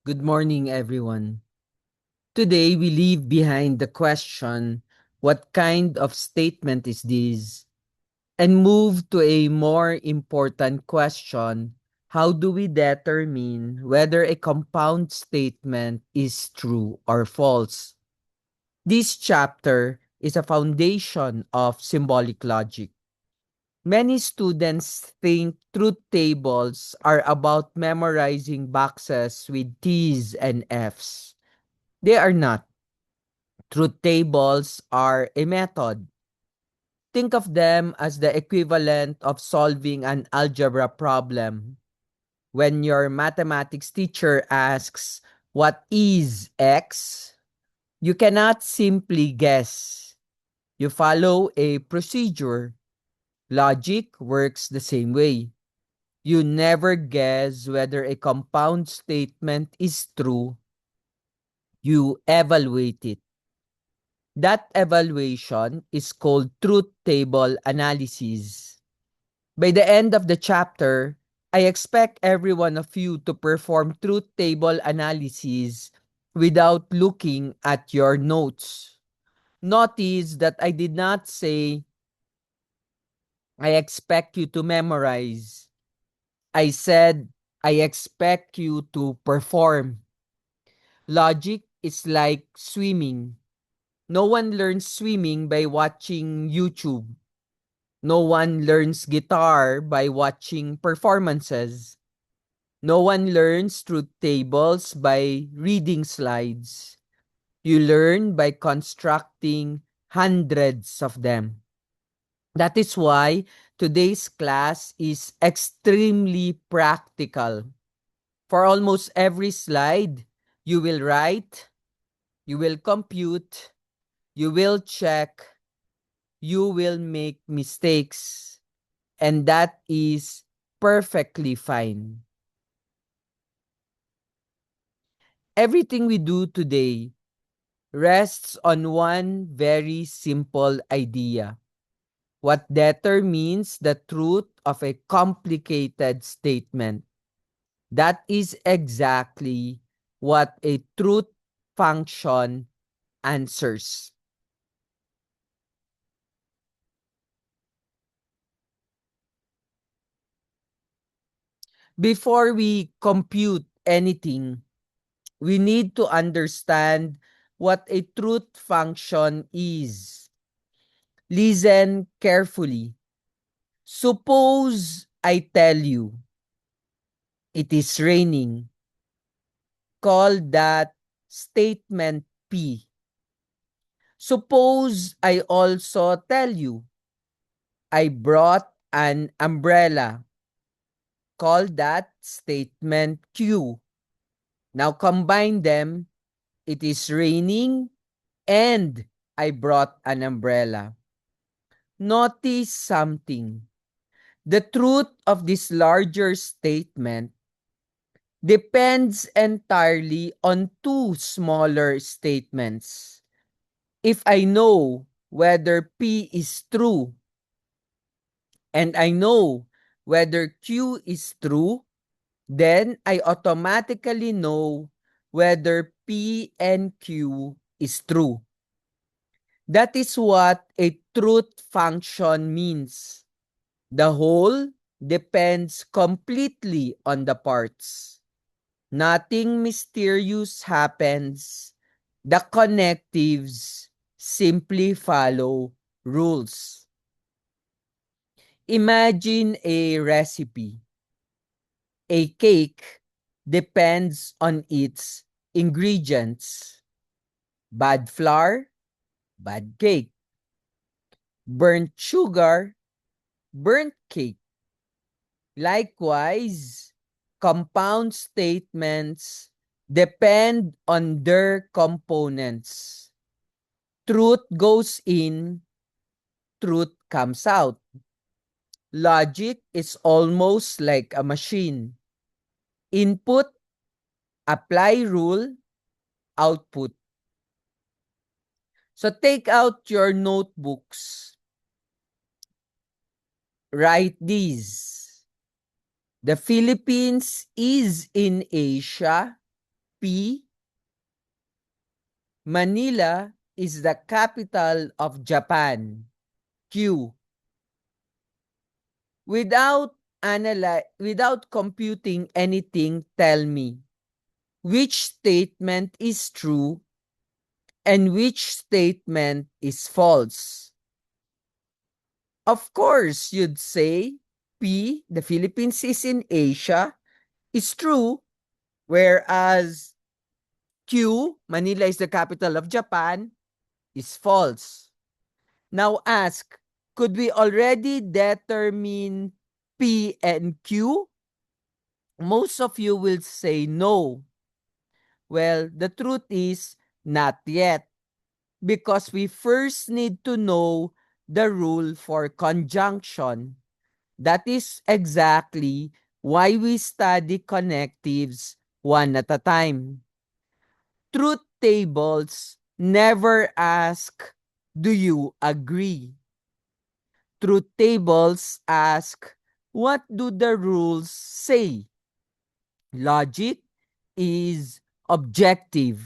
Good morning, everyone. Today, we leave behind the question, what kind of statement is this? And move to a more important question, how do we determine whether a compound statement is true or false? This chapter is a foundation of symbolic logic. Many students think truth tables are about memorizing boxes with T's and F's. They are not. Truth tables are a method. Think of them as the equivalent of solving an algebra problem. When your mathematics teacher asks, "What is X?" you cannot simply guess. You follow a procedure. Logic works the same way. You never guess whether a compound statement is true. You evaluate it. That evaluation is called truth table analysis. By the end of the chapter, I expect every one of you to perform truth table analysis without looking at your notes. Notice that I did not say, I expect you to memorize. I said, I expect you to perform. Logic is like swimming. No one learns swimming by watching YouTube. No one learns guitar by watching performances. No one learns truth tables by reading slides. You learn by constructing hundreds of them. That is why today's class is extremely practical. For almost every slide, you will write, you will compute, you will check, you will make mistakes, and that is perfectly fine. Everything we do today rests on one very simple idea. What determines the truth of a complicated statement? That is exactly what a truth function answers. Before we compute anything, we need to understand what a truth function is. Listen carefully. Suppose I tell you it is raining. Call that statement P. Suppose I also tell you I brought an umbrella. Call that statement Q. Now combine them. It is raining and I brought an umbrella. Notice something. The truth of this larger statement depends entirely on two smaller statements. If I know whether P is true and I know whether Q is true, then I automatically know whether P and Q is true. That is what a truth function means. The whole depends completely on the parts. Nothing mysterious happens. The connectives simply follow rules. Imagine a recipe. A cake depends on its ingredients. Bad flour, bad cake. Burnt sugar, burnt cake. Likewise, compound statements depend on their components. Truth goes in, truth comes out. Logic is almost like a machine. Input, apply rule, output. So take out your notebooks. Write these. The Philippines is in Asia. P, Manila is the capital of Japan. Q, without computing anything, tell me which statement is true and which statement is false. Of course, you'd say P, the Philippines is in Asia, is true, whereas Q, Manila is the capital of Japan, is false. Now ask, could we already determine P and Q? Most of you will say no. Well, the truth is not yet, because we first need to know the rule for conjunction. That is exactly why we study connectives one at a time. Truth tables never ask, do you agree? Truth tables ask, what do the rules say? Logic is objective.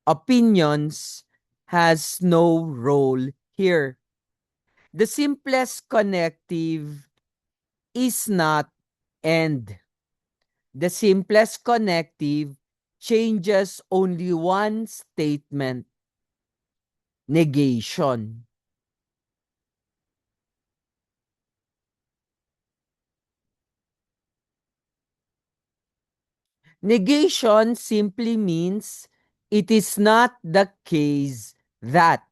Opinions has no role here. The simplest connective is not and. The simplest connective changes only one statement: negation. Negation simply means it is not the case that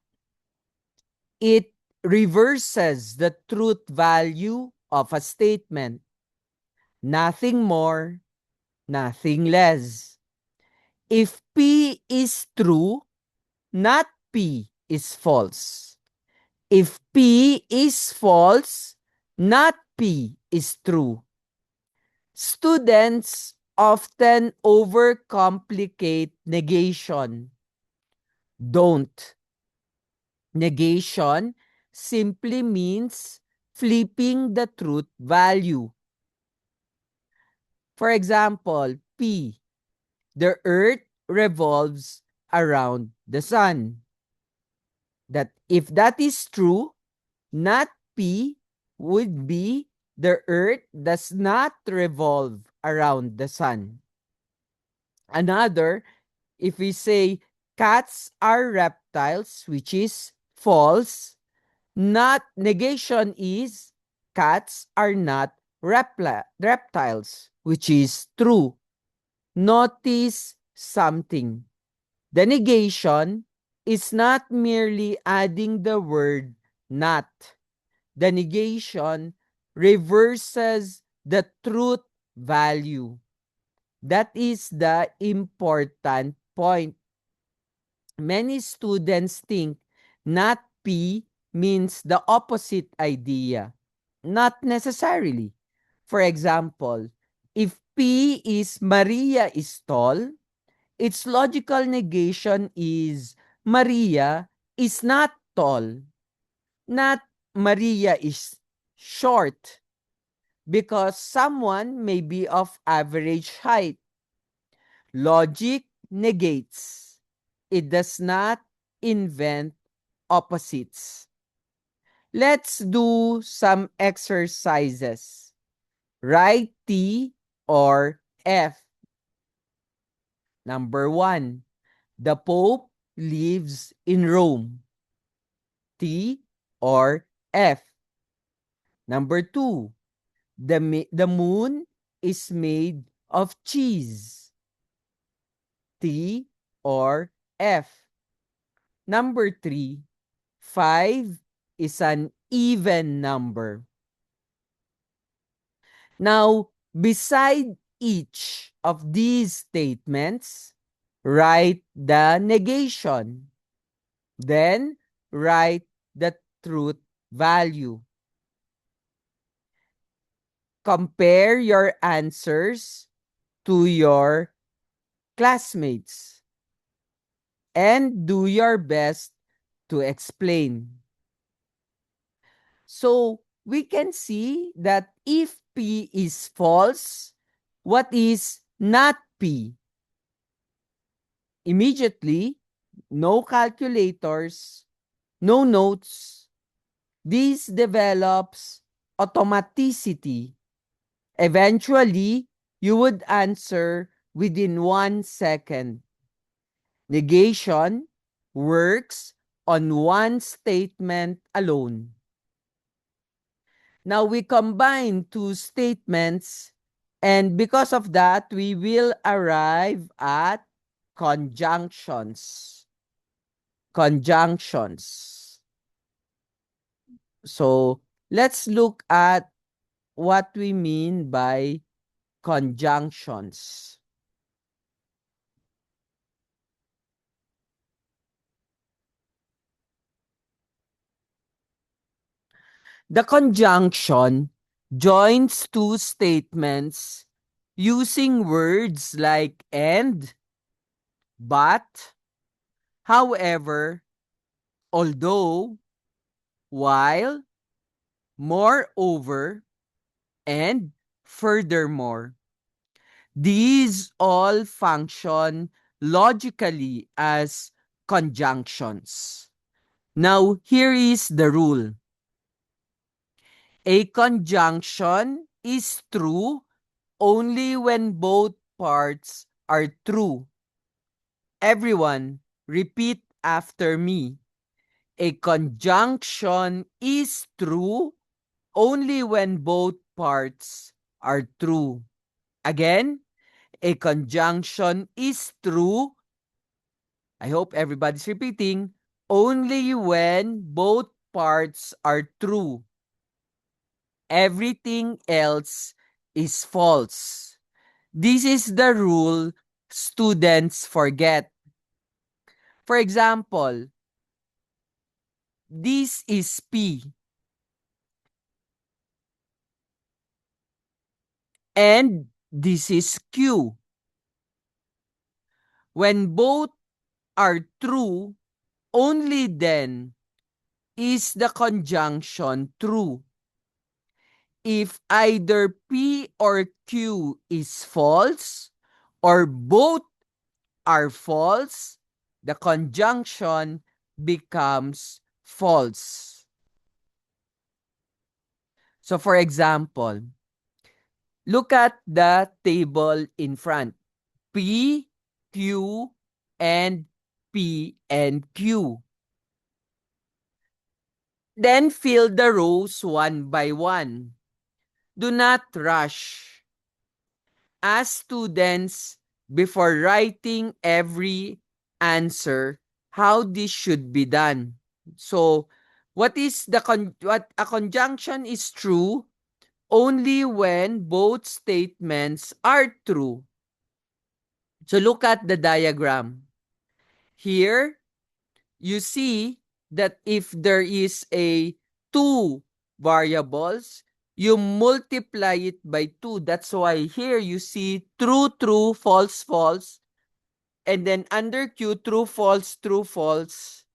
it reverses the truth value of a statement. Nothing more, nothing less. If P is true, not P is false. If P is false, not P is true. Students often overcomplicate negation. Don't. Negation simply means flipping the truth value. For example, P, the earth revolves around the sun. That if that is true, not P would be the earth does not revolve around the sun. Another, if we say cats are reptiles, which is false, not negation is cats are not reptiles, which is true. Notice something. The negation is not merely adding the word not. The negation reverses the truth value. That is the important point. Many students think not P means the opposite idea. Not necessarily. For example, if P is Maria is tall, its logical negation is Maria is not tall, not Maria is short, because someone may be of average height. Logic negates. It does not invent opposites. Let's do some exercises. Write T or F. Number 1. The Pope lives in Rome. T or F. Number 2. The moon is made of cheese. T or F. Number 3. 5 is an even number. Now, beside each of these statements, write the negation. Then, write the truth value. Compare your answers to your classmates and do your best to explain. So, we can see that if P is false, what is not P? immediately, no calculators, no notes. This develops automaticity. Eventually, you would answer within 1 second. Negation works on one statement alone. Now we combine two statements, and because of that, we will arrive at conjunctions. Conjunctions. So let's look at what we mean by conjunctions. The conjunction joins two statements using words like and, but, however, although, while, moreover, and furthermore. These all function logically as conjunctions. Now, here is the rule. A conjunction is true only when both parts are true. Everyone, repeat after me. A conjunction is true only when both parts are true. Again, a conjunction is true, I hope everybody's repeating, only when both parts are true. Everything else is false. This is the rule students forget. For example, this is P and this is Q. When both are true, only then is the conjunction true. If either P or Q is false, or both are false, the conjunction becomes false. So for example, look at the table in front. P, Q, and P and Q. Then fill the rows one by one. Do not rush. Ask students before writing every answer how this should be done. So, what a conjunction is true only when both statements are true. So look at the diagram. Here, you see that if there is a two variables, you multiply it by 2. That's why here you see true, true, false, false. And then under Q, true, false, true, false.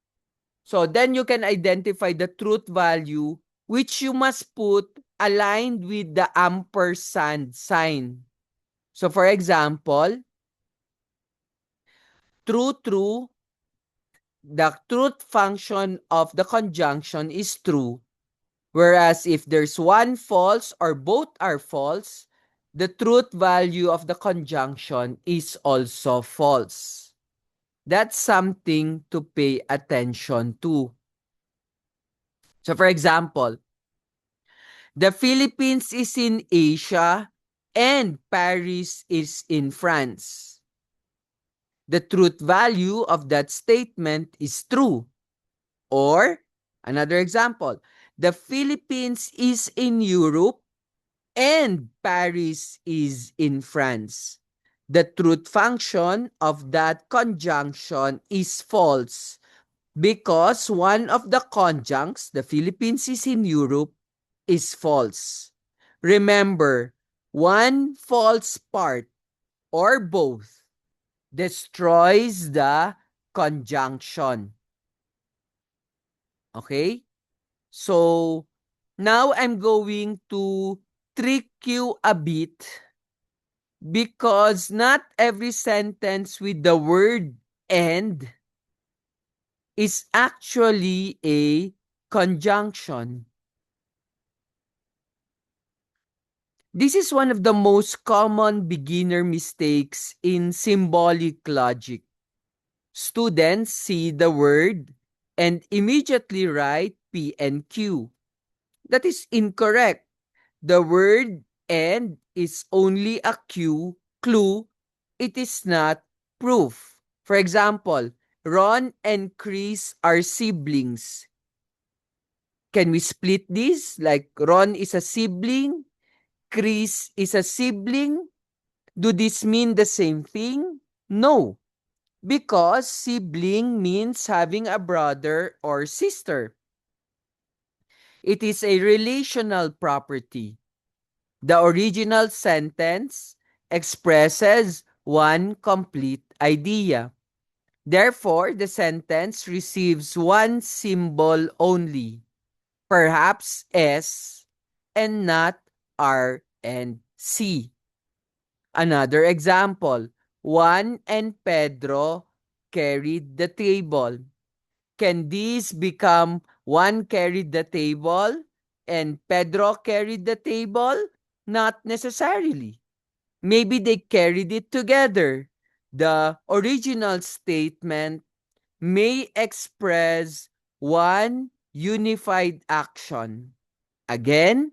So then you can identify the truth value, which you must put aligned with the ampersand sign. So for example, true, true, the truth function of the conjunction is true. Whereas if there's one false or both are false, the truth value of the conjunction is also false. That's something to pay attention to. So for example, the Philippines is in Asia and Paris is in France. The truth value of that statement is true. Or, another example, the Philippines is in Europe and Paris is in France. The truth function of that conjunction is false because one of the conjuncts, the Philippines is in Europe, is false. Remember, one false part or both destroys the conjunction. Okay? So, now I'm going to trick you a bit because not every sentence with the word and is actually a conjunction. This is one of the most common beginner mistakes in symbolic logic. Students see the word and immediately write P and Q. That is incorrect. The word and is only a clue. It is not proof. For example, Ron and Chris are siblings. Can we split this? Like Ron is a sibling, Chris is a sibling. Do this mean the same thing? No, because sibling means having a brother or sister. It is a relational property. The original sentence expresses one complete idea. Therefore, the sentence receives one symbol only, perhaps S, and not R and C. Another example, Juan and Pedro carried the table. Can these become Juan carried the table and Pedro carried the table? Not necessarily. Maybe they carried it together. The original statement may express one unified action. Again,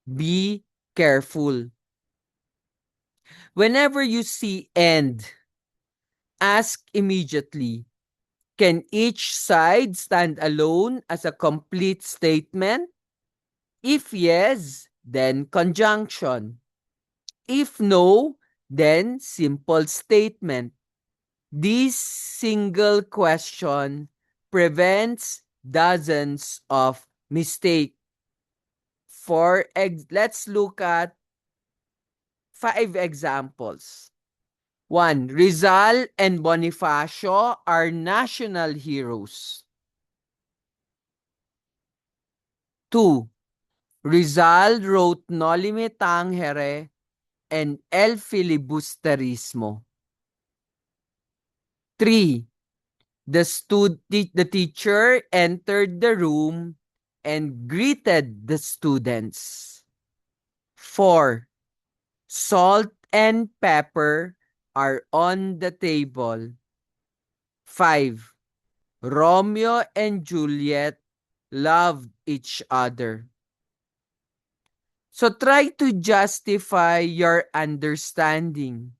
be careful. Whenever you see "and", ask immediately, can each side stand alone as a complete statement? If yes, then conjunction. If no, then simple statement. This single question prevents dozens of mistakes. Let's look at 5 examples. 1. Rizal and Bonifacio are national heroes. 2. Rizal wrote Noli Me Tangere and El Filibusterismo. 3. The teacher entered the room and greeted the students. 4. Salt and pepper are on the table. 5. Romeo and Juliet loved each other. So try to justify your understanding.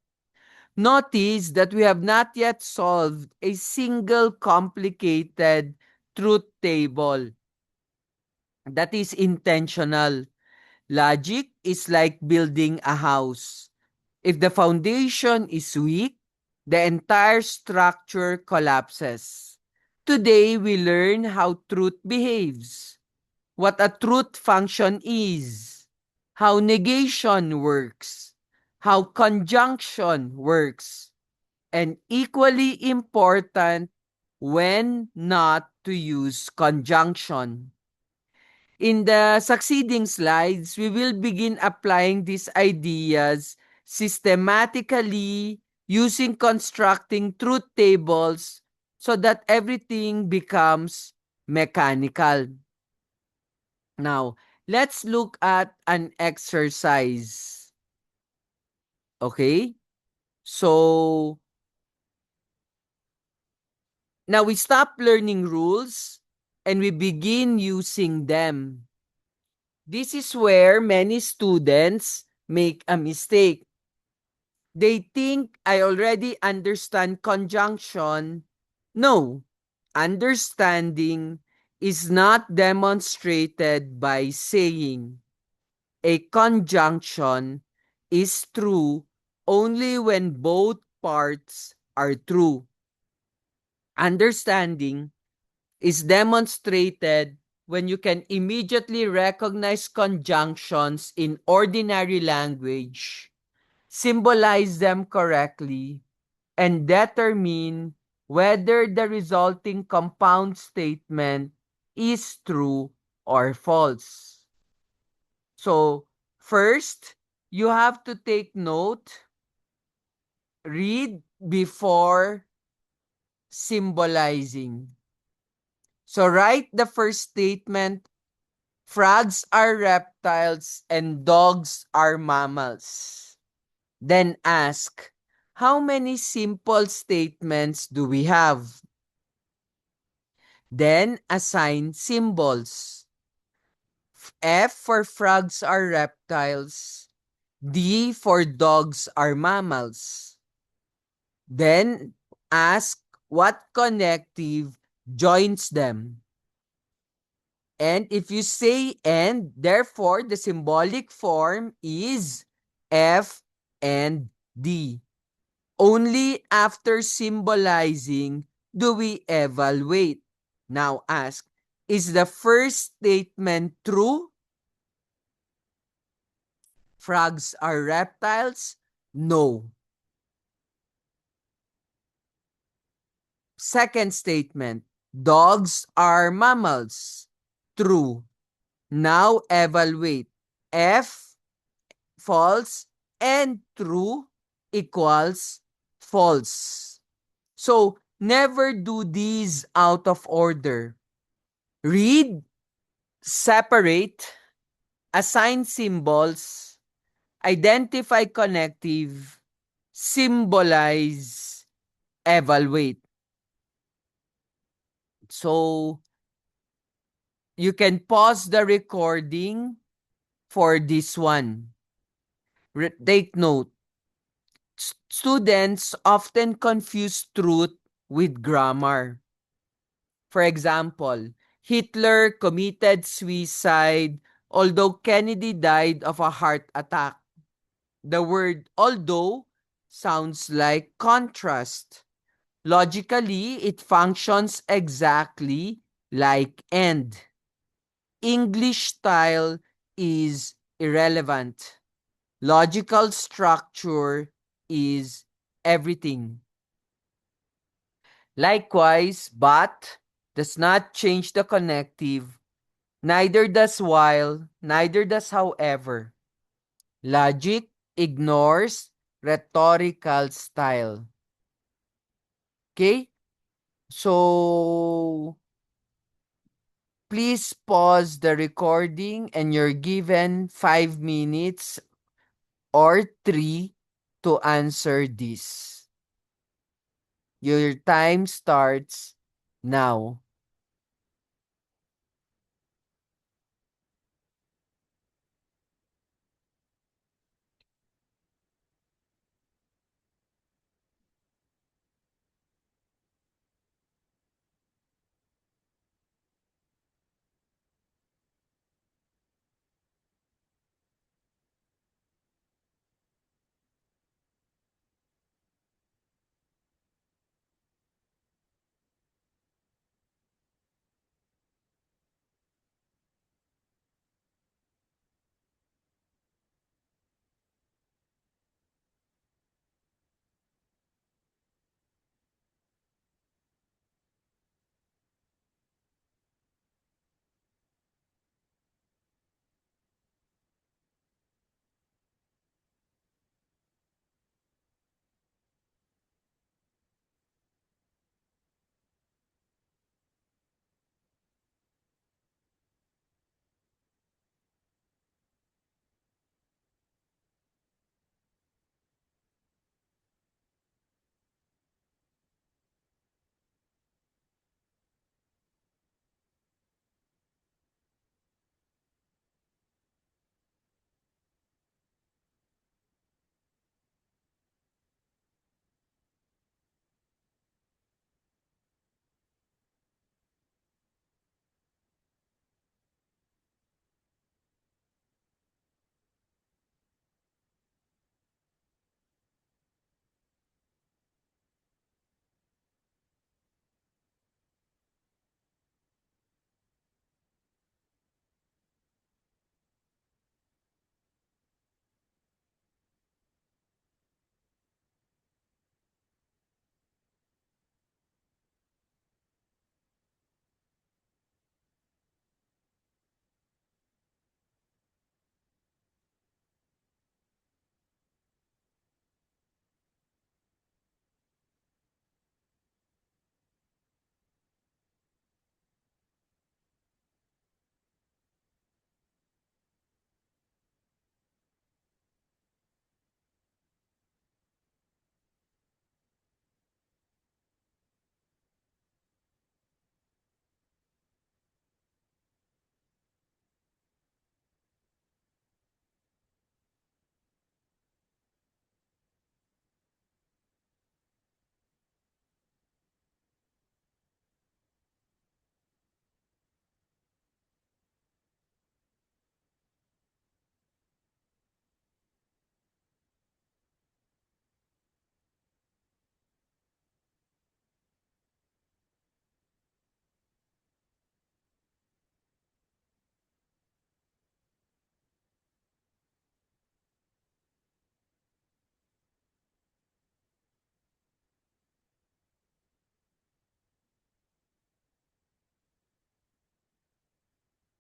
Notice that we have not yet solved a single complicated truth table. That is intentional. Logic is like building a house. If the foundation is weak, the entire structure collapses. Today, we learn how truth behaves, what a truth function is, how negation works, how conjunction works, and equally important, when not to use conjunction. In the succeeding slides, we will begin applying these ideas systematically using constructing truth tables so that everything becomes mechanical. Now, let's look at an exercise. Okay? So, now we stop learning rules and we begin using them. This is where many students make a mistake. They think I already understand conjunction. No, understanding is not demonstrated by saying. A conjunction is true only when both parts are true. Understanding is demonstrated when you can immediately recognize conjunctions in ordinary language, symbolize them correctly, and determine whether the resulting compound statement is true or false. So, first, you have to take note, read before symbolizing. So write the first statement. Frogs are reptiles and dogs are mammals. Then ask, how many simple statements do we have? Then assign symbols. F for frogs are reptiles. D for dogs are mammals. Then ask what connective joins them. And if you say and, therefore the symbolic form is F and D. Only after symbolizing do we evaluate. Now ask, is the first statement true? Frogs are reptiles? No. Second statement, dogs are mammals? True. Now evaluate. F, false, and true equals false. So, never do these out of order. Read, separate, assign symbols, identify connective, symbolize, evaluate. So, you can pause the recording for this one. Take note. Students often confuse truth with grammar. For example, Hitler committed suicide although Kennedy died of a heart attack. The word although sounds like contrast. Logically, it functions exactly like and. English style is irrelevant. Logical structure is everything. Likewise, but does not change the connective. Neither does while, neither does however. Logic ignores rhetorical style. Okay? So, please pause the recording and you're given 5 minutes or 3 to answer this. Your time starts now.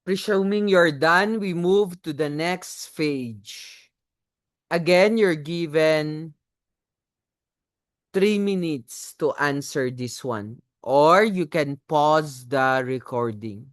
Presuming you're done, we move to the next page. Again, you're given 3 minutes to answer this one, or you can pause the recording.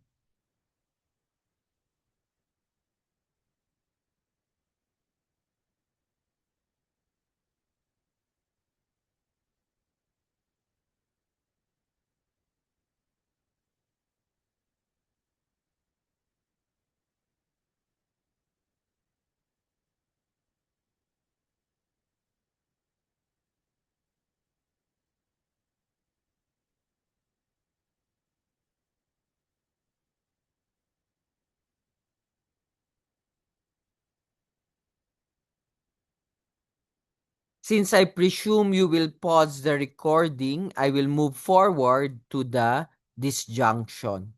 Since I presume you will pause the recording, I will move forward to the disjunction.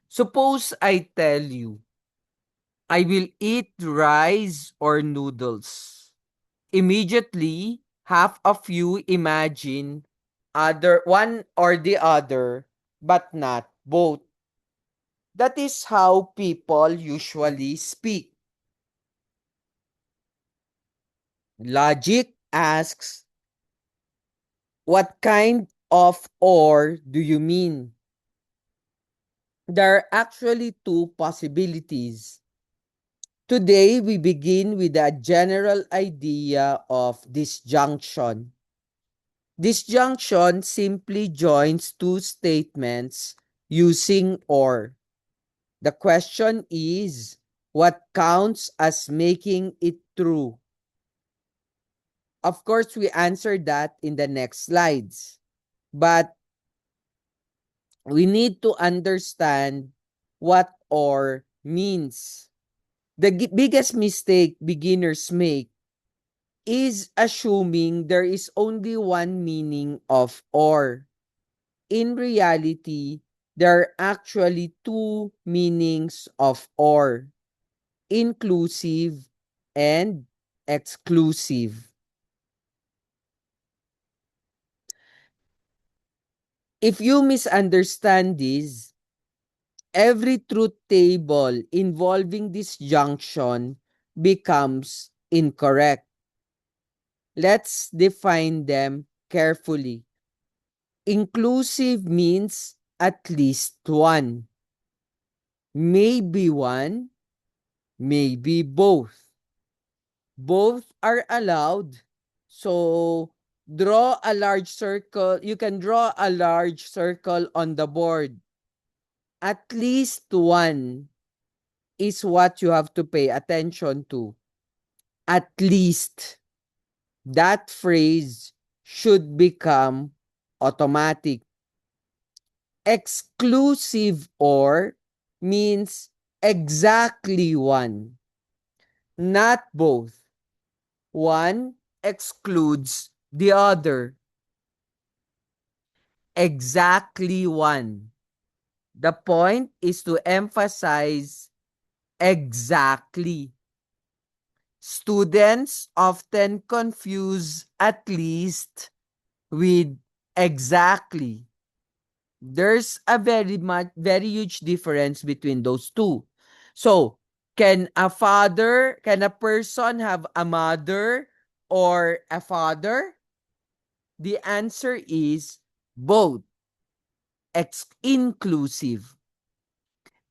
Suppose I tell you, I will eat rice or noodles. Immediately, half of you imagine other one or the other, but not both. That is how people usually speak. Logic asks, what kind of or do you mean? There are actually two possibilities. Today, we begin with a general idea of disjunction. Disjunction simply joins two statements using or. The question is, what counts as making it true? Of course, we answer that in the next slides. But we need to understand what or means. The biggest mistake beginners make is assuming there is only one meaning of or. In reality, there are actually two meanings of or, inclusive and exclusive. If you misunderstand this, every truth table involving disjunction becomes incorrect. Let's define them carefully. Inclusive means at least one, maybe one, maybe both. Both are allowed. So, draw a large circle. You can draw a large circle on the board. At least one is what you have to pay attention to. At least. That phrase should become automatic. Exclusive or means exactly one, not both. One excludes the other. Exactly one. The point is to emphasize exactly. Students often confuse at least with exactly. There's a very huge difference between those two. So, can a person have a mother or a father? The answer is both, inclusive.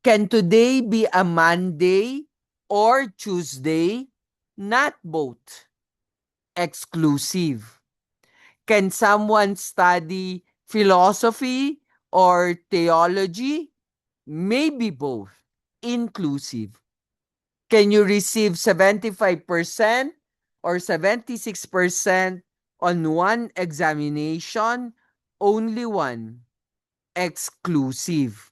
Can today be a Monday or Tuesday? Not both, exclusive. Can someone study philosophy or theology? Maybe both, inclusive. Can you receive 75% or 76% on one examination? Only one, exclusive.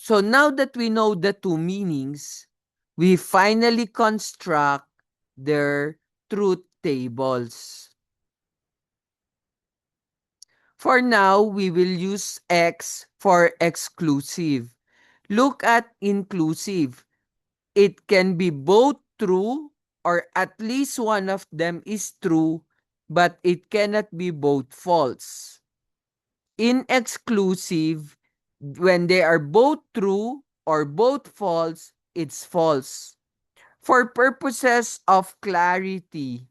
So now that we know the two meanings, we finally construct their truth tables. For now, we will use X for exclusive. Look at inclusive. It can be both true or at least one of them is true, but it cannot be both false. Inexclusive, when they are both true or both false, it's false. For purposes of clarity,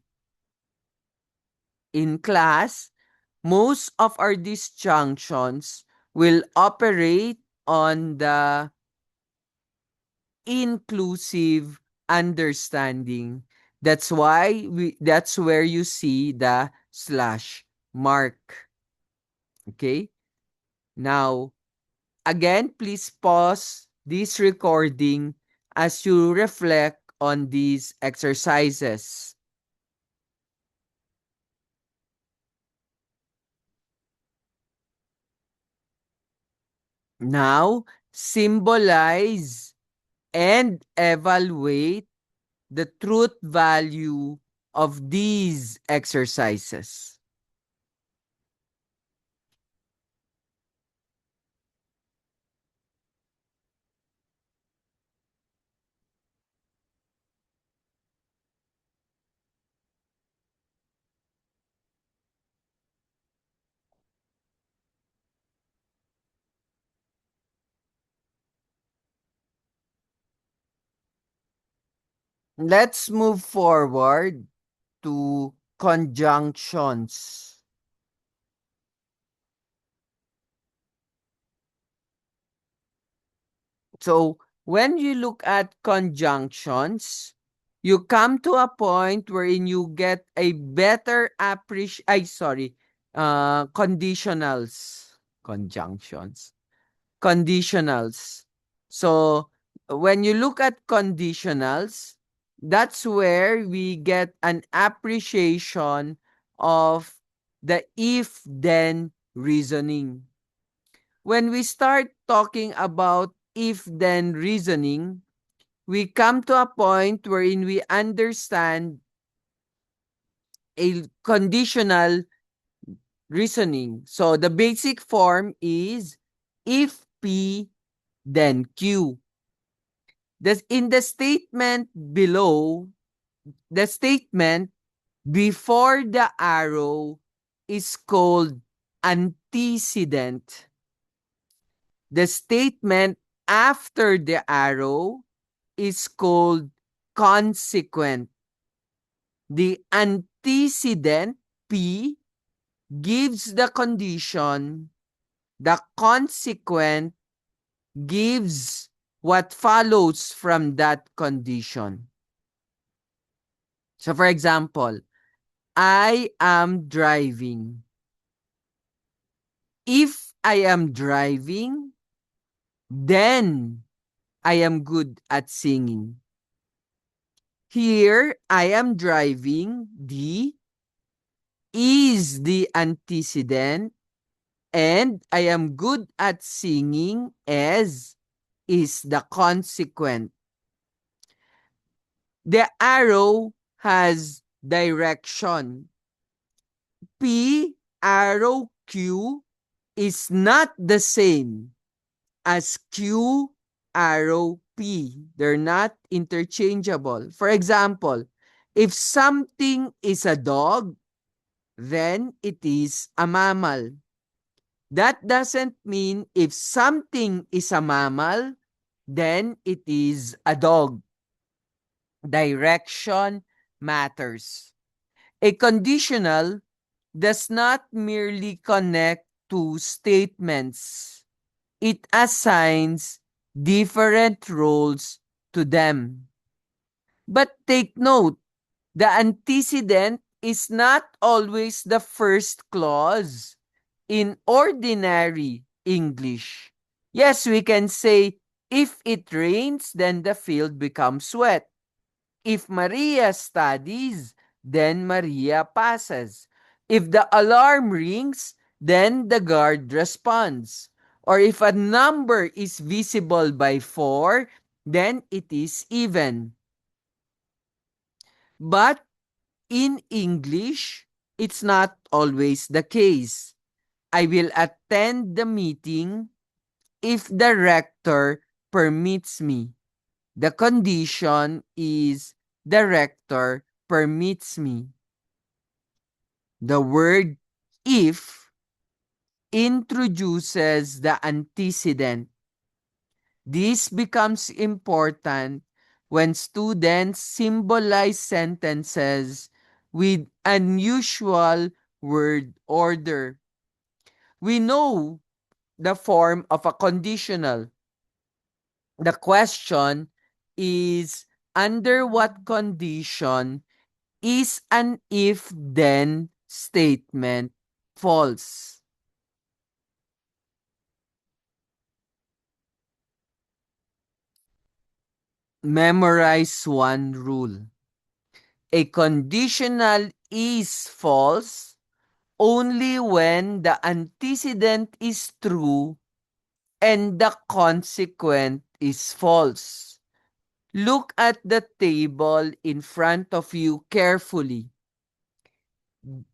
in class, most of our disjunctions will operate on the inclusive understanding. That's where you see the slash mark. Okay? Now, again, please pause this recording as you reflect on these exercises. Now, symbolize and evaluate the truth value of these exercises. Let's move forward to conjunctions. So, when you look at conjunctions, you come to a point wherein you get a better conditionals. Conjunctions. Conditionals. So, when you look at conditionals, that's where we get an appreciation of the if then reasoning. When we start talking about if then reasoning, we come to a point wherein we understand a conditional reasoning. So the basic form is if P, then Q. In the statement below, the statement before the arrow is called antecedent. The statement after the arrow is called consequent. The antecedent P gives the condition, the consequent gives what follows from that condition. So for example, I am driving. If I am driving, then I am good at singing. Here, I am driving. The is the antecedent, and I am good at singing as is the consequent. The arrow has direction. P arrow Q is not the same as Q arrow P. They're not interchangeable. For example, if something is a dog, then it is a mammal. That doesn't mean if something is a mammal, then it is a dog. Direction matters. A conditional does not merely connect two statements. It assigns different roles to them. But take note, the antecedent is not always the first clause in ordinary English. Yes, we can say, if it rains, then the field becomes wet. If Maria studies, then Maria passes. If the alarm rings, then the guard responds. Or if a number is visible by 4, then it is even. But in English, it's not always the case. I will attend the meeting if the rector permits me. The condition is the rector permits me. The word if introduces the antecedent. This becomes important when students symbolize sentences with unusual word order. We know the form of a conditional. The question is, under what condition is an if-then statement false? Memorize one rule. A conditional is false only when the antecedent is true and the consequent is false. Look at the table in front of you carefully.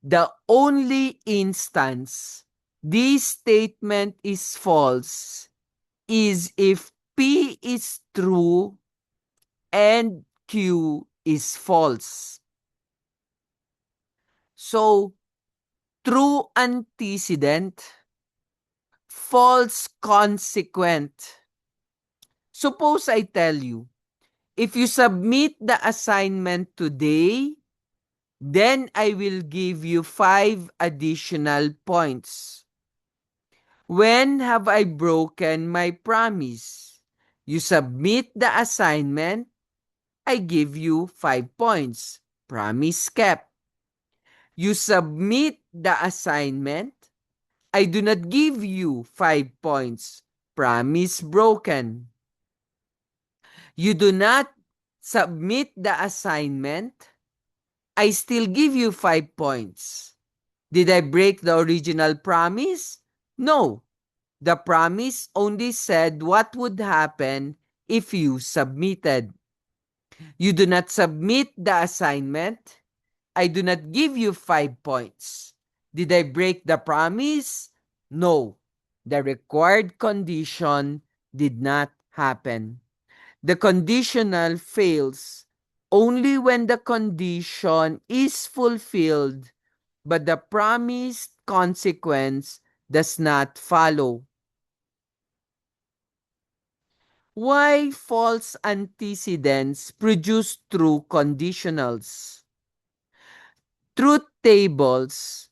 The only instance this statement is false is if P is true and Q is false. So, true antecedent, false consequent. Suppose I tell you, if you submit the assignment today, then I will give you 5 additional points. When have I broken my promise? You submit the assignment, I give you 5 points. Promise kept. You submit the assignment, I do not give you 5 points. Promise broken. You do not submit the assignment, I still give you 5 points. Did I break the original promise? No. The promise only said what would happen if you submitted. You do not submit the assignment, I do not give you 5 points. Did I break the promise? No. The required condition did not happen. The conditional fails only when the condition is fulfilled, but the promised consequence does not follow. Why false antecedents produce true conditionals? Truth tables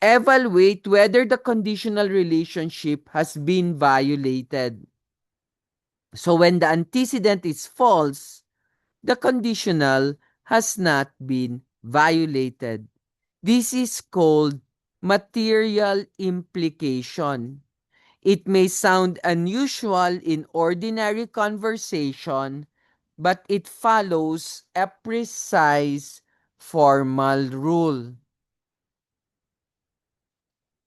evaluate whether the conditional relationship has been violated. So when the antecedent is false, the conditional has not been violated. This is called material implication. It may sound unusual in ordinary conversation, but it follows a precise formal rule.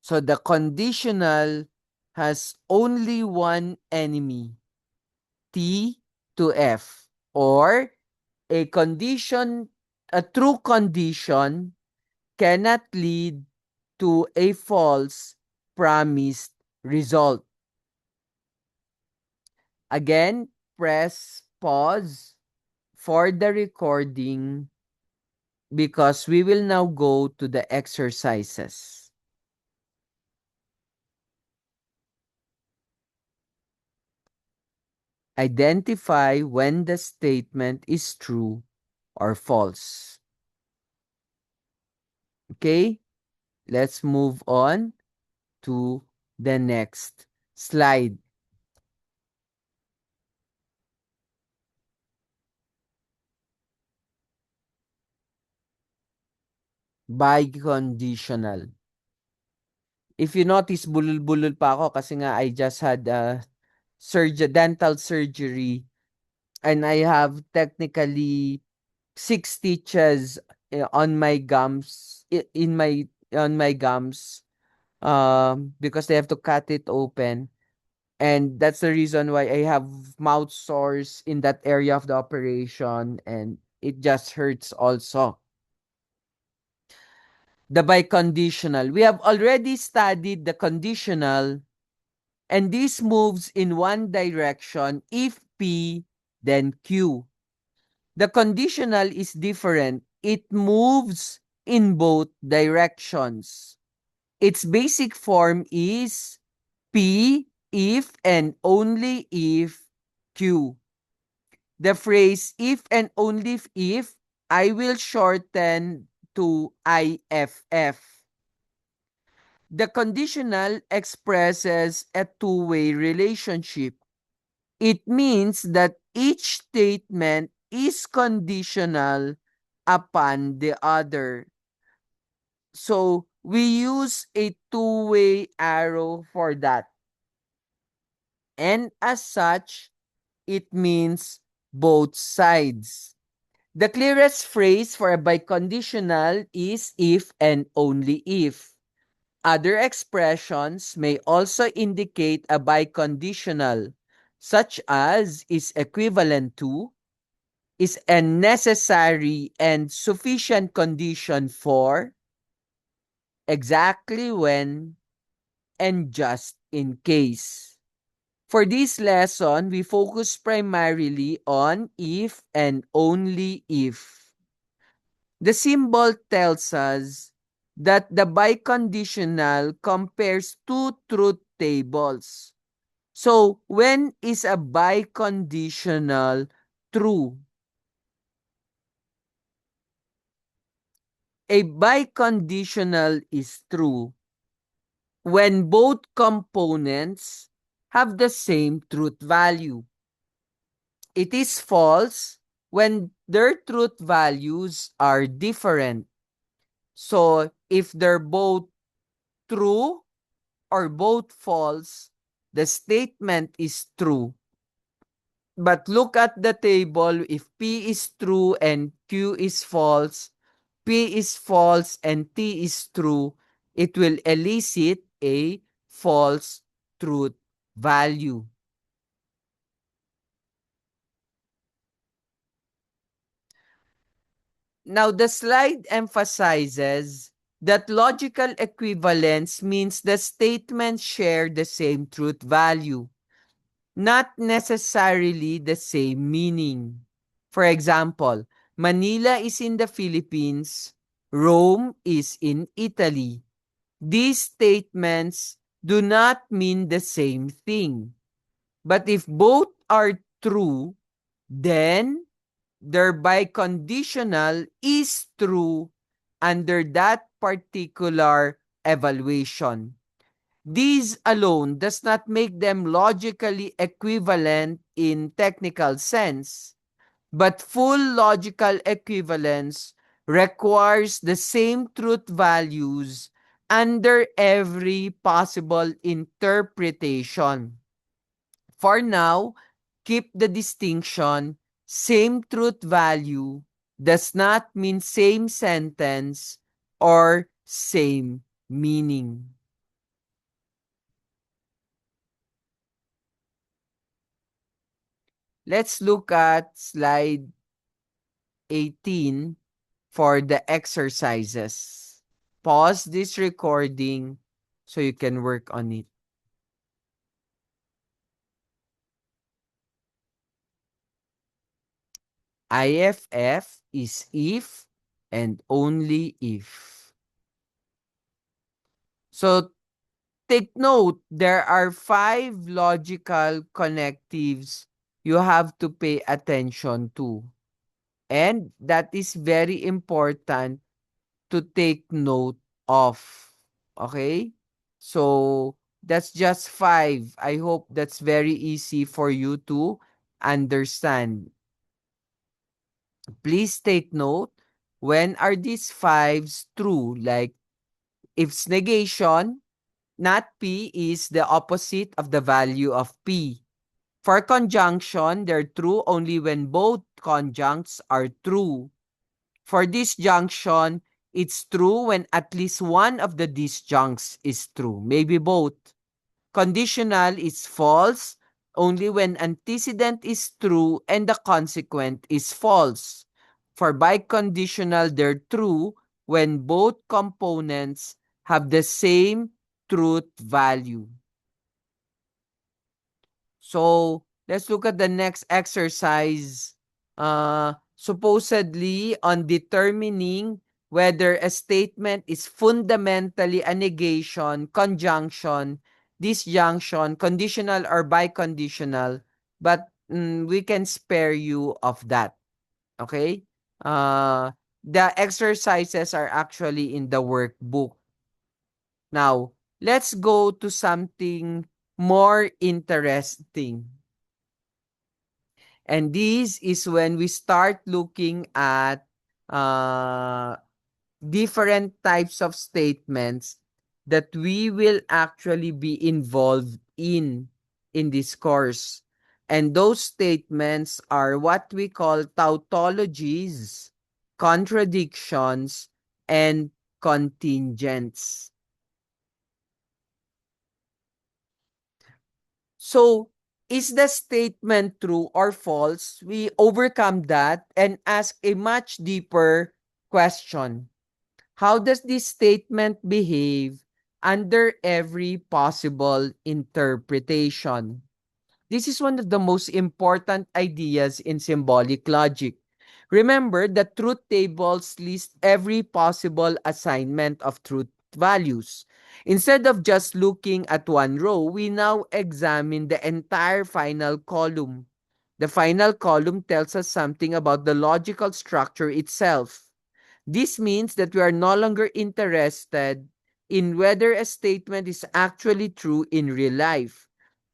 So the conditional has only one enemy, T to F, or a condition, a true condition cannot lead to a false promised result. Again, press pause for the recording because we will now go to the exercises. Identify when the statement is true or false. Okay, let's move on to the next slide. Biconditional. If you notice, bulol-bulol pa ako kasi nga I just had dental surgery and I have technically 6 stitches on my gums, on my gums, because they have to cut it open. And that's the reason why I have mouth sores in that area of the operation, and it just hurts also. The biconditional. We have already studied the conditional, and this moves in one direction if P, then Q. The conditional is different. It moves in both directions. Its basic form is P if and only if Q. The phrase if and only if I will shorten to IFF. The conditional expresses a two-way relationship. It means that each statement is conditional upon the other. So we use a two-way arrow for that. And as such, it means both sides. The clearest phrase for a biconditional is if and only if. Other expressions may also indicate a biconditional, such as is equivalent to, is a necessary and sufficient condition for, exactly when, and just in case. For this lesson, we focus primarily on if and only if. The symbol tells us that the biconditional compares two truth tables. So, when is a biconditional true? A biconditional is true when both components have the same truth value. It is false when their truth values are different. So, if they're both true or both false, the statement is true. But look at the table. If P is true and Q is false, P is false and T is true, it will elicit a false truth value. Now, the slide emphasizes that logical equivalence means the statements share the same truth value, not necessarily the same meaning. For example, Manila is in the Philippines, Rome is in Italy. These statements do not mean the same thing. But if both are true, then their biconditional is true under that particular evaluation. These alone does not make them logically equivalent in technical sense, but full logical equivalence requires the same truth values under every possible interpretation. For now, keep the distinction. Same truth value does not mean same sentence or same meaning. Let's look at slide 18 for the exercises. Pause this recording so you can work on it. IFF is if and only if. So take note, there are 5 logical connectives you have to pay attention to. And that is very important to take note of. Okay? So that's just 5. I hope that's very easy for you to understand. Please take note, when are these fives true? Like, if it's negation, not P is the opposite of the value of P. For conjunction, they're true only when both conjuncts are true. For disjunction, it's true when at least one of the disjuncts is true, maybe both. Conditional is false only when antecedent is true and the consequent is false. For biconditional, they're true when both components have the same truth value. So, let's look at the next exercise. Supposedly, on determining whether a statement is fundamentally a negation, conjunction, disjunction, conditional or biconditional, but we can spare you of that. Okay? The exercises are actually in the workbook. Now, let's go to something more interesting. And this is when we start looking at uh, different types of statements that we will actually be involved in this course. And those statements are what we call tautologies, contradictions, and contingents. So, is the statement true or false? We overcome that and ask a much deeper question. How does this statement behave under every possible interpretation? This is one of the most important ideas in symbolic logic. Remember that truth tables list every possible assignment of truth values. Instead of just looking at one row, we now examine the entire final column. The final column tells us something about the logical structure itself. This means that we are no longer interested in whether a statement is actually true in real life.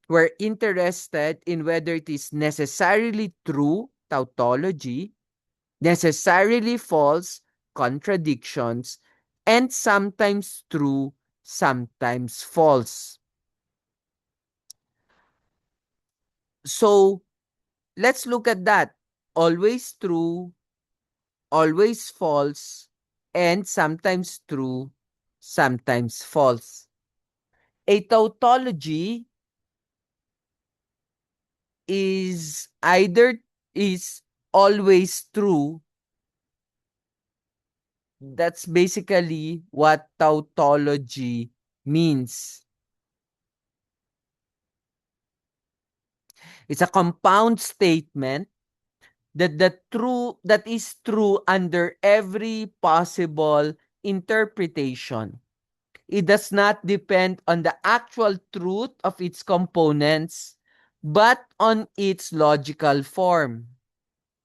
We're interested in whether it is necessarily true, tautology, necessarily false, contradictions, and sometimes true, sometimes false. So let's look at that. Always true, always false, and sometimes true, sometimes false. A tautology is always true. That's basically what tautology means. It's a compound statement that is true under every possible interpretation. It does not depend on the actual truth of its components, but on its logical form.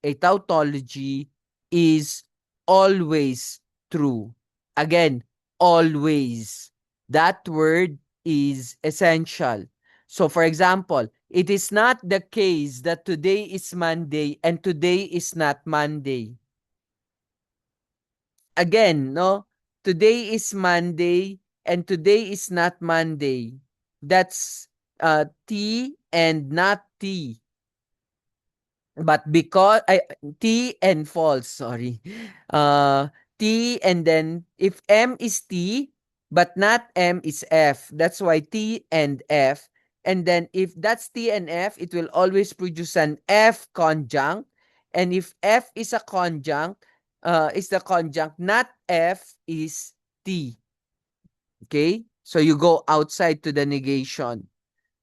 A tautology is always true. Again, always. That word is essential. So, for example, it is not the case that today is Monday and today is not Monday. Again, no? Today is Monday and today is not Monday. That's T and not T. But because T and false, sorry. T and then if M is T, but not M is F. That's why T and F. And then if that's T and F, it will always produce an F conjunct. And if F is a conjunct, is the conjunct, not F is T. Okay? So you go outside to the negation.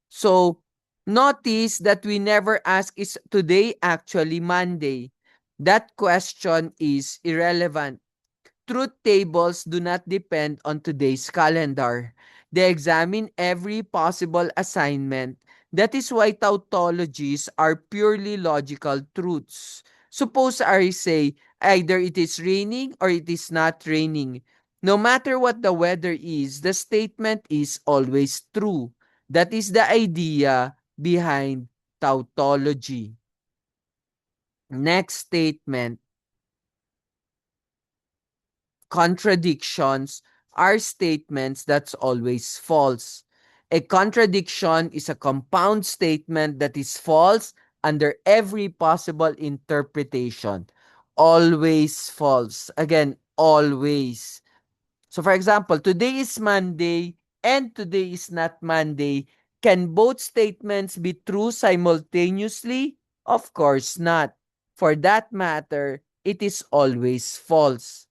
So, notice that we never ask, is today actually Monday? That question is irrelevant. Truth tables do not depend on today's calendar. They examine every possible assignment. That is why tautologies are purely logical truths. Suppose I say either it is raining or it is not raining. No matter what the weather is, the statement is always true. That is the idea behind tautology. Next statement. Contradictions are statements that's always false. A contradiction is a compound statement that is false under every possible interpretation. Always false. Again, always. So for example, today is Monday and today is not Monday. Can both statements be true simultaneously? Of course not. For that matter, it is always false.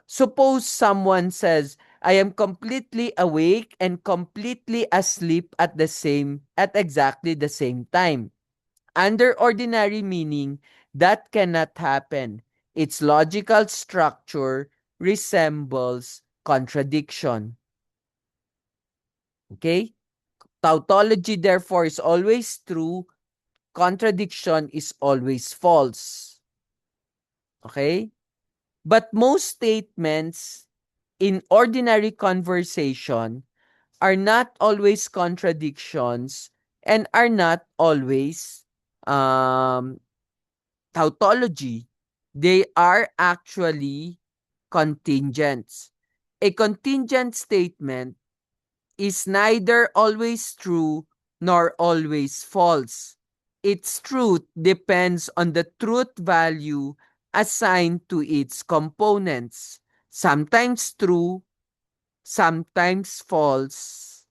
Suppose someone says, I am completely awake and completely asleep at exactly the same time. Under ordinary meaning, that cannot happen. Its logical structure resembles contradiction. Okay? Tautology, therefore, is always true. Contradiction is always false. Okay? But most statements in ordinary conversation are not always contradictions and are not always um, tautology. They are actually contingents. A contingent statement is neither always true nor always false. Its truth depends on the truth value assigned to its components. Sometimes true, sometimes false.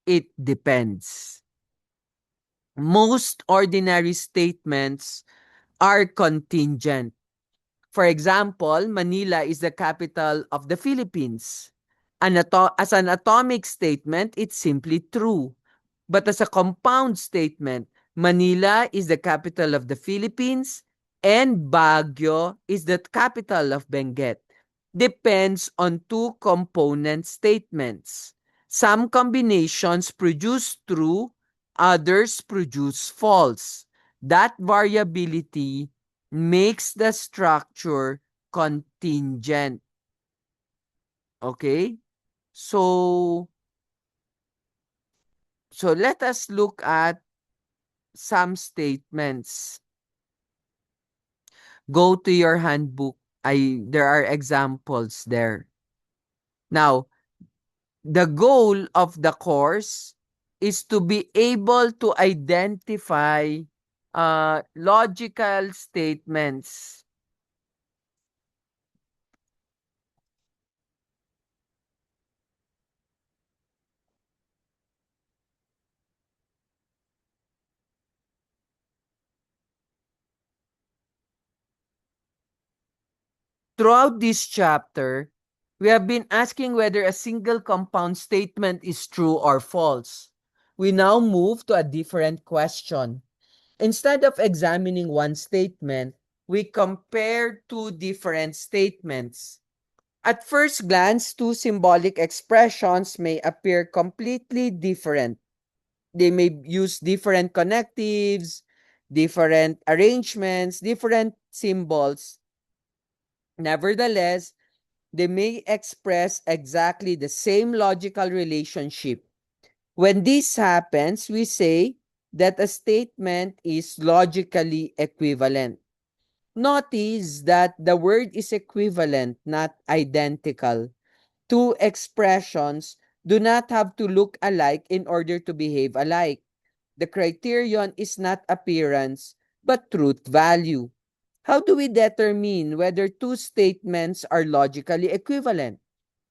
It depends. Most ordinary statements are contingent. For example, Manila is the capital of the Philippines. As an atomic statement, it's simply true. But as a compound statement, Manila is the capital of the Philippines and Baguio is the capital of Benguet. Depends on two component statements. Some combinations produce true, others produce false. That variability makes the structure contingent. Okay? So, let us look at some statements. Go to your handbook. There are examples there. Now, the goal of the course is to be able to identify logical statements. Throughout this chapter, we have been asking whether a single compound statement is true or false. We now move to a different question. Instead of examining one statement, we compare two different statements. At first glance, two symbolic expressions may appear completely different. They may use different connectives, different arrangements, different symbols. Nevertheless, they may express exactly the same logical relationship. When this happens, we say that a statement is logically equivalent. Notice that the word is equivalent, not identical. Two expressions do not have to look alike in order to behave alike. The criterion is not appearance, but truth value. How do we determine whether two statements are logically equivalent?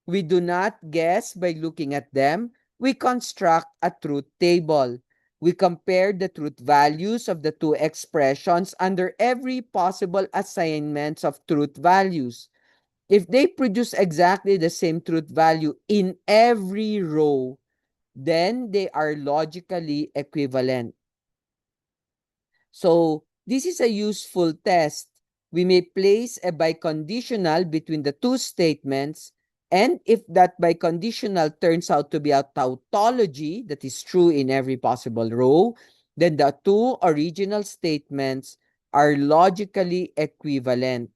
We do not guess by looking at them. We construct a truth table. We compare the truth values of the two expressions under every possible assignments of truth values. If they produce exactly the same truth value in every row, then they are logically equivalent. So, this is a useful test. We may place a biconditional between the two statements, and if that biconditional turns out to be a tautology that is true in every possible row, then the two original statements are logically equivalent.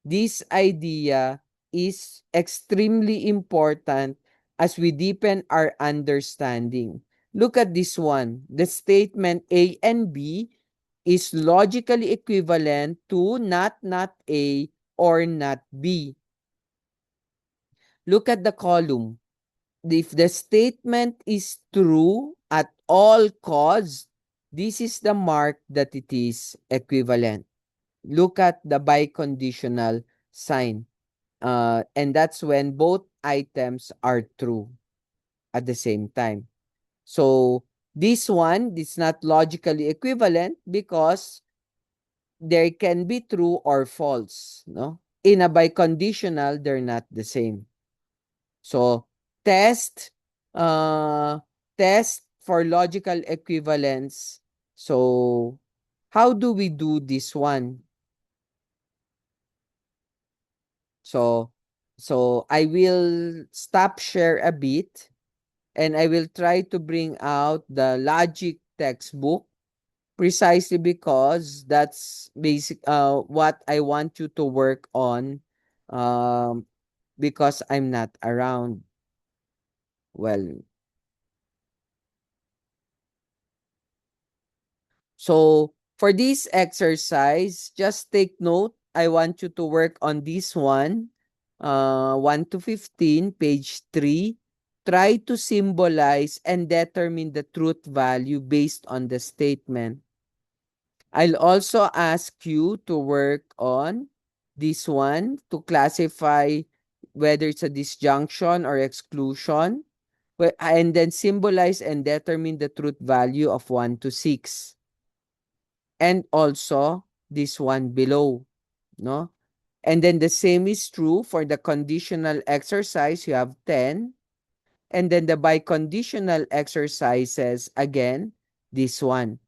This idea is extremely important as we deepen our understanding. Look at this one. The statement A and B is logically equivalent to not A or not B. Look at the column. If the statement is true at all costs, this is the mark that it is equivalent. Look at the biconditional sign. And that's when both items are true at the same time. So this one is not logically equivalent because there can be true or false, no? In a biconditional, they're not the same. So, test, uh, test for logical equivalence. So, how do we do this one? So, So I will stop share a bit and I will try to bring out the logic textbook precisely because that's what I want you to work on um because I'm not around. Well, so for this exercise, just take note. I want you to work on this one, 1 to 15, page 3. Try to symbolize and determine the truth value based on the statement. I'll also ask you to work on this one to classify whether it's a disjunction or exclusion, and then symbolize and determine the truth value of 1 to 6. And also this one below, no? And then the same is true for the conditional exercise. You have 10. And then the biconditional exercises, again, this one.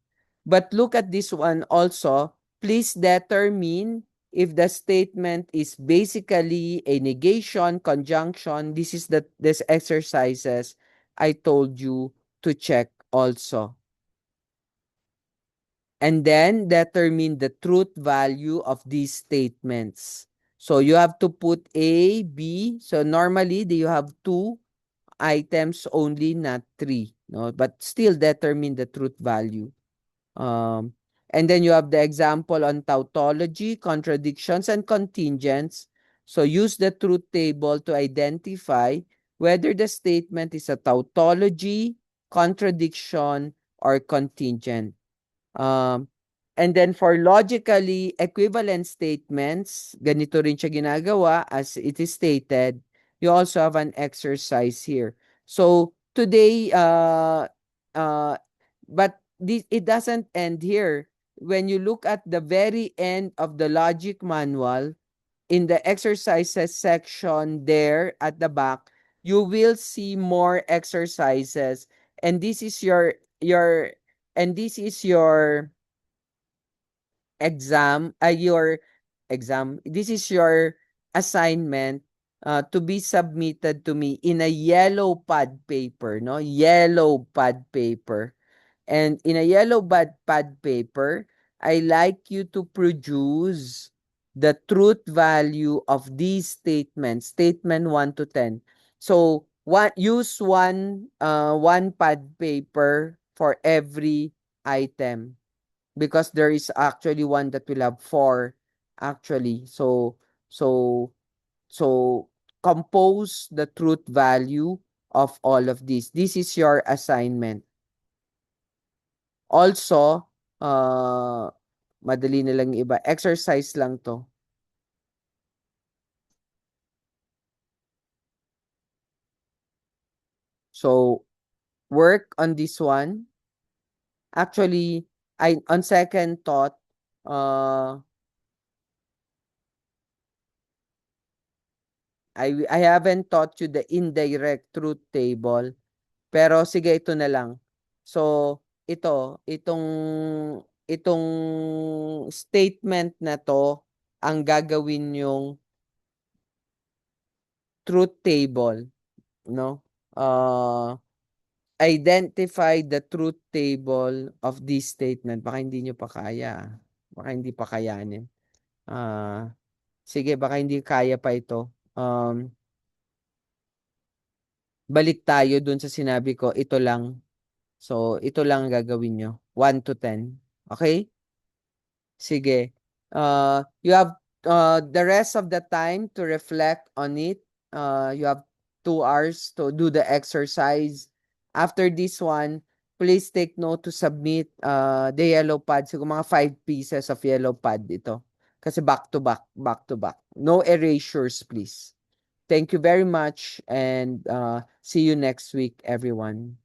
But look at this one also. Please determine if the statement is basically a negation, conjunction. This is this exercises I told you to check also. And then determine the truth value of these statements. So you have to put A, B. So normally you have 2 items only, not 3. No, but still determine the truth value. Um, and then you have the example on tautology, contradictions, and contingents. So use the truth table to identify whether the statement is a tautology, contradiction, or contingent. Um, and then for logically equivalent statements, ganito rin siya ginagawa as it is stated. You also have an exercise here. So today, but it doesn't end here. When you look at the very end of the logic manual, in the exercises section there at the back, you will see more exercises. And this is your and this is your exam. This is your assignment to be submitted to me in a yellow pad paper, no? Yellow pad paper. And in a yellow pad paper, I like you to produce the truth value of these statements, statement 1 to 10. So, use one pad paper for every item because there is actually one that will have 4 actually. So so compose the truth value of all of these. This is your assignment. Also, madali na lang yung iba. Exercise lang 'to. So, work on this one. Actually, on second thought, uh, I haven't taught you the indirect truth table, pero sige ito na lang. So, itong statement na 'to ang gagawin yung truth table, no? Identify the truth table of this statement. Baka hindi nyo pa kaya. Baka hindi pa kayanin. Sige, baka hindi kaya pa ito. Balik tayo dun sa sinabi ko, ito lang. So, ito lang ang gagawin nyo. 1 to 10. Okay? Sige. You have the rest of the time to reflect on it. You have 2 hours to do the exercise. After this one, please take note to submit the yellow pad. Siguro mga 5 pieces of yellow pad ito. Kasi back to back, back to back. No erasures, please. Thank you very much and see you next week, everyone.